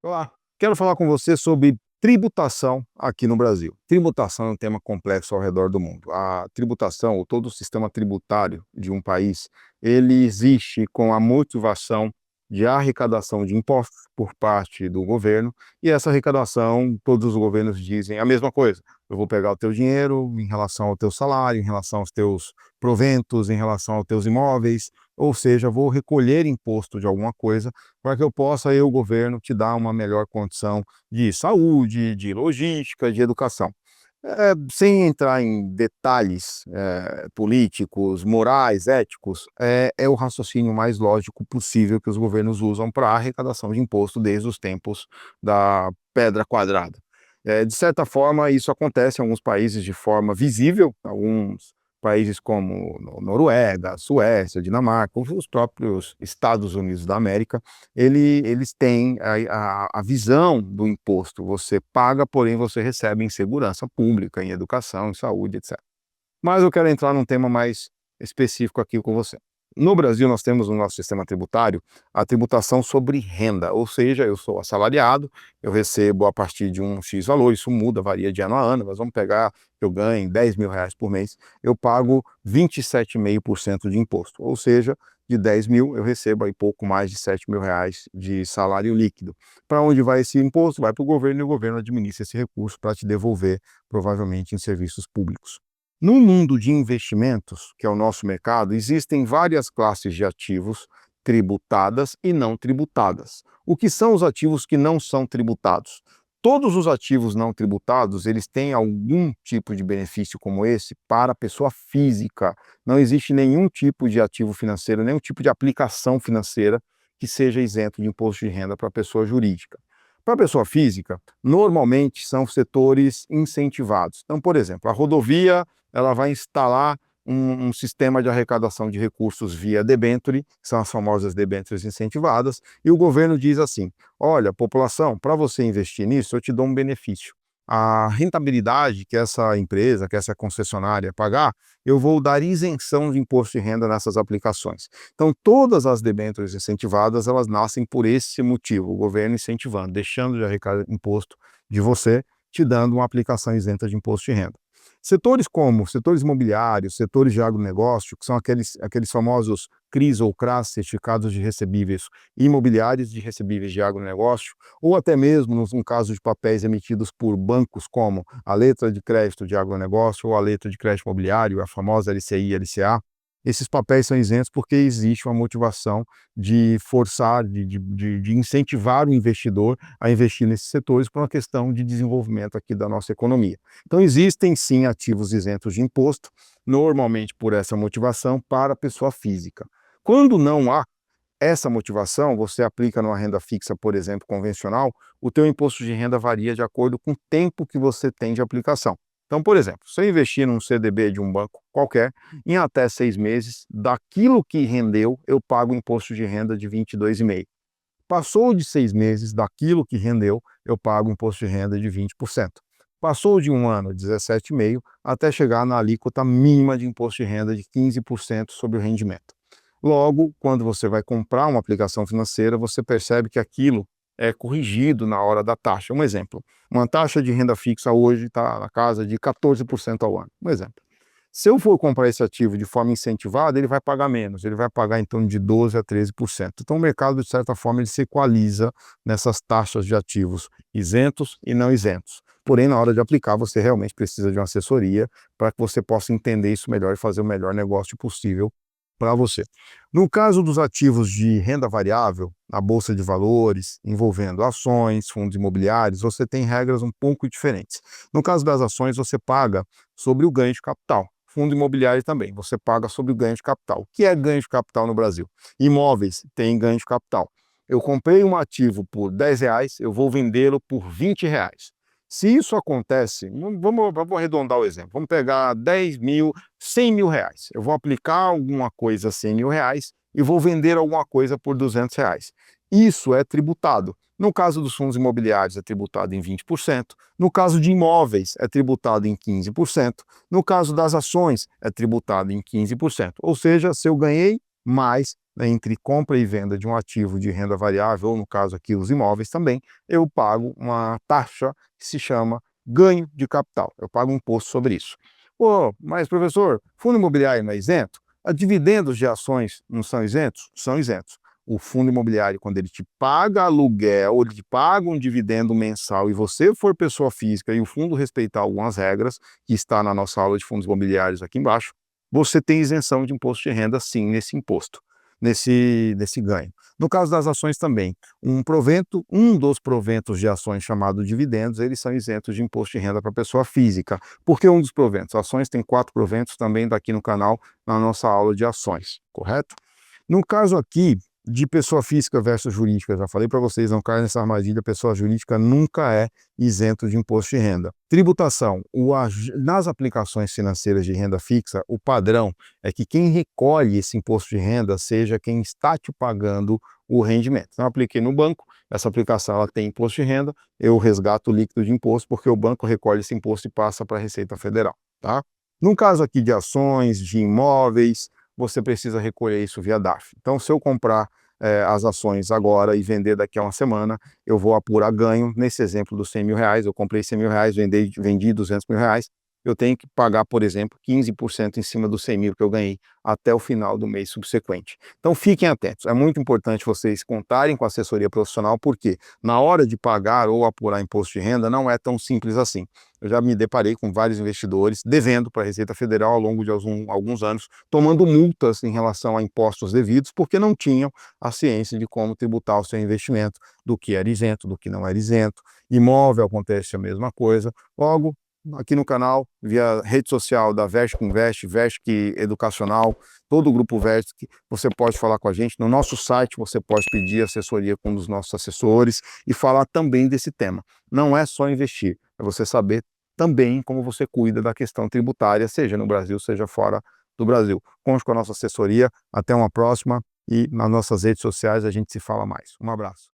Olá, quero falar com você sobre tributação aqui no Brasil. Tributação é um tema complexo ao redor do mundo. A tributação, ou todo o sistema tributário de um país, ele existe com a motivação de arrecadação de impostos por parte do governo, e essa arrecadação, todos os governos dizem a mesma coisa. Eu vou pegar o teu dinheiro em relação ao teu salário, em relação aos teus proventos, em relação aos teus imóveis, ou seja, vou recolher imposto de alguma coisa para que eu possa, eu, governo, te dar uma melhor condição de saúde, de logística, de educação. Sem entrar em detalhes políticos, morais, éticos, é o raciocínio mais lógico possível que os governos usam para a arrecadação de imposto desde os tempos da pedra quadrada. De certa forma, isso acontece em alguns países de forma visível, alguns países como Noruega, Suécia, Dinamarca, os próprios Estados Unidos da América, eles têm a visão do imposto. Você paga, porém você recebe em segurança pública, em educação, em saúde, etc. Mas eu quero entrar num tema mais específico aqui com você. No Brasil, nós temos no nosso sistema tributário a tributação sobre renda, ou seja, eu sou assalariado, eu recebo a partir de um X valor, isso muda, varia de ano a ano, mas vamos pegar que eu ganho R$ 10.000 por mês, eu pago 27,5% de imposto, ou seja, de 10 mil eu recebo aí pouco mais de R$ 7.000 de salário líquido. Para onde vai esse imposto? Vai para o governo e o governo administra esse recurso para te devolver, provavelmente, em serviços públicos. No mundo de investimentos, que é o nosso mercado, existem várias classes de ativos tributadas e não tributadas. O que são os ativos que não são tributados? Todos os ativos não tributados, eles têm algum tipo de benefício como esse para a pessoa física. Não existe nenhum tipo de ativo financeiro, nenhum tipo de aplicação financeira que seja isento de imposto de renda para a pessoa jurídica. Para a pessoa física, normalmente são setores incentivados. Então, por exemplo, a rodovia ela vai instalar um sistema de arrecadação de recursos via debenture, que são as famosas debêntures incentivadas, e o governo diz assim: olha, população, para você investir nisso, eu te dou um benefício. A rentabilidade que essa empresa, que essa concessionária pagar, eu vou dar isenção de imposto de renda nessas aplicações. Então, todas as debêntures incentivadas, elas nascem por esse motivo, o governo incentivando, deixando de arrecadar imposto de você, te dando uma aplicação isenta de imposto de renda. Setores como setores imobiliários, setores de agronegócio, que são aqueles famosos CRIs ou CRAs, certificados de recebíveis imobiliários de recebíveis de agronegócio, ou até mesmo no caso de papéis emitidos por bancos como a letra de crédito de agronegócio ou a letra de crédito imobiliário, a famosa LCI e LCA, esses papéis são isentos porque existe uma motivação de forçar, de incentivar o investidor a investir nesses setores por uma questão de desenvolvimento aqui da nossa economia. Então, existem sim ativos isentos de imposto, normalmente por essa motivação para a pessoa física. Quando não há essa motivação, você aplica numa renda fixa, por exemplo, convencional, o teu imposto de renda varia de acordo com o tempo que você tem de aplicação. Então, por exemplo, se eu investir num CDB de um banco qualquer, em até 6 meses, daquilo que rendeu, eu pago imposto de renda de 22,5%. Passou de 6 meses, daquilo que rendeu, eu pago imposto de renda de 20%. Passou de um ano, 17,5%, até chegar na alíquota mínima de imposto de renda de 15% sobre o rendimento. Logo, quando você vai comprar uma aplicação financeira, você percebe que aquilo é corrigido na hora da taxa. Um exemplo, uma taxa de renda fixa hoje está na casa de 14% ao ano. Um exemplo. Se eu for comprar esse ativo de forma incentivada, ele vai pagar menos, ele vai pagar em torno de 12% a 13%. Então o mercado, de certa forma, ele se equaliza nessas taxas de ativos isentos e não isentos. Porém, na hora de aplicar, você realmente precisa de uma assessoria para que você possa entender isso melhor e fazer o melhor negócio possível para você. No caso dos ativos de renda variável, na bolsa de valores, envolvendo ações, fundos imobiliários, você tem regras um pouco diferentes. No caso das ações, você paga sobre o ganho de capital. Fundo imobiliário também, você paga sobre o ganho de capital. O que é ganho de capital no Brasil? Imóveis têm ganho de capital. Eu comprei um ativo por R$ 10, eu vou vendê-lo por R$ 20. Se isso acontece, vamos arredondar o exemplo, vamos pegar 10 mil, 100 mil reais. Eu vou aplicar alguma coisa a 100 mil reais e vou vender alguma coisa por R$ 200. Isso é tributado. No caso dos fundos imobiliários é tributado em 20%, no caso de imóveis é tributado em 15%, no caso das ações é tributado em 15%. Ou seja, se eu ganhei mas entre compra e venda de um ativo de renda variável, ou no caso aqui os imóveis também, eu pago uma taxa que se chama ganho de capital. Eu pago um imposto sobre isso. Pô, mas professor, fundo imobiliário não é isento? A dividendos de ações não são isentos? São isentos. O fundo imobiliário, quando ele te paga aluguel, ou ele te paga um dividendo mensal e você for pessoa física e o fundo respeitar algumas regras, que está na nossa aula de fundos imobiliários aqui embaixo, você tem isenção de imposto de renda sim nesse imposto, nesse ganho. No caso das ações também, um dos proventos de ações chamado dividendos, eles são isentos de imposto de renda para pessoa física. Por que um dos proventos? Ações tem 4 proventos também daqui no canal, na nossa aula de ações, correto? No caso aqui, de pessoa física versus jurídica, já falei para vocês, não caia nessa armadilha, pessoa jurídica nunca é isento de imposto de renda. Tributação, nas aplicações financeiras de renda fixa, o padrão é que quem recolhe esse imposto de renda seja quem está te pagando o rendimento. Então, eu apliquei no banco, essa aplicação ela tem imposto de renda, eu resgato o líquido de imposto, porque o banco recolhe esse imposto e passa para a Receita Federal, tá? No caso aqui de ações, de imóveis, você precisa recolher isso via DARF. Então, se eu comprar as ações agora e vender daqui a uma semana, eu vou apurar ganho. Nesse exemplo dos 100 mil reais, eu comprei 100 mil reais, vendi 200 mil reais, eu tenho que pagar, por exemplo, 15% em cima dos 100 mil que eu ganhei até o final do mês subsequente. Então, fiquem atentos. É muito importante vocês contarem com a assessoria profissional, porque na hora de pagar ou apurar imposto de renda, não é tão simples assim. Eu já me deparei com vários investidores devendo para a Receita Federal ao longo de alguns anos, tomando multas em relação a impostos devidos, porque não tinham a ciência de como tributar o seu investimento, do que era isento, do que não era isento. Imóvel acontece a mesma coisa. Logo, aqui no canal, via rede social da Vertic Invest, Vertic Educacional, todo o grupo Vertic, você pode falar com a gente. No nosso site você pode pedir assessoria com um dos nossos assessores e falar também desse tema. Não é só investir, é você saber também como você cuida da questão tributária, seja no Brasil, seja fora do Brasil. Conte com a nossa assessoria. Até uma próxima e nas nossas redes sociais a gente se fala mais. Um abraço.